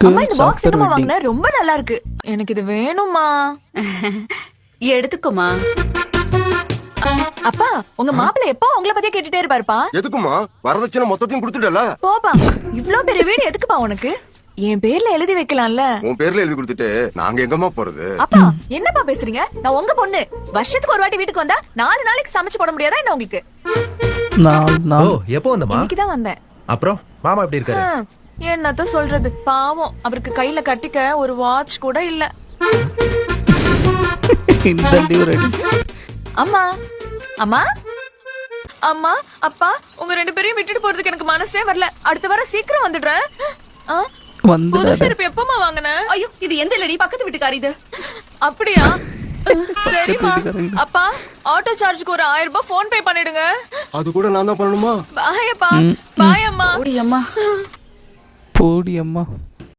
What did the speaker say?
அம்மா இந்த பாக்ஸ் என்னமா வாங்குன? ரொம்ப நல்லா இருக்கு. எனக்கு இது வேணும்மா. எடுத்துக்கோமா. அப்பா உங்க மாப்பிள்ளை எப்போ உங்களை பத்தியே கேட்டுட்டே இருப்பாருப்பா. எதுக்குமா? வரதட்சணை மொத்தத்தையும் கொடுத்துட்டல. போப்பா, இவ்ளோ பெரிய வீடு எதுக்குப்பா உனக்கு? என் பேர்ல எழுதி வைக்கலாம்ல. உன் பேர்ல எழுதி கொடுத்துட்டு நாங்க எங்கம்மா போறது? அப்பா என்னப்பா பேசுறீங்க? நான் உங்க பொண்ணு. வருஷத்துக்கு ஒரு வாட்டி வீட்டுக்கு வந்தா 4 நாளைக்கு சமைச்சு போட முடியாதா என்ன உங்களுக்கு? ஓ எப்போ வந்தமா? இன்னைக்குதான் வந்தேன். அப்புறம் மாமா எப்படி இருக்காரு? என்னத்த சொல்றது, பாவம். அவருக்கு கையில கட்டிக்க ஒரு வாட்ச் கூட இல்ல. அம்மா அம்மா அம்மா அப்பா உங்க 2 பேரையும் விட்டுட்டு போறதுக்கு எனக்கு மனசே வரல. அடுத்த வாரம் சீக்கிரம் வந்துடுறேன். புது செருப்பு எப்பமா வாங்கின? ஐயோ இது எந்த இல்லடி, பக்கத்து வீட்டுக்காரி இது. அப்படியா? சரிம்மா. அப்பா ஆட்டோ சார்ஜுக்கு ஒரு 1000 ரூபாய் போன் பே பண்ணிடுங்க. அது கூட நான் தான் பண்ணணுமா? பாயப்பா. பாய் அம்மா. ஓடி அம்மா. போடி அம்மா.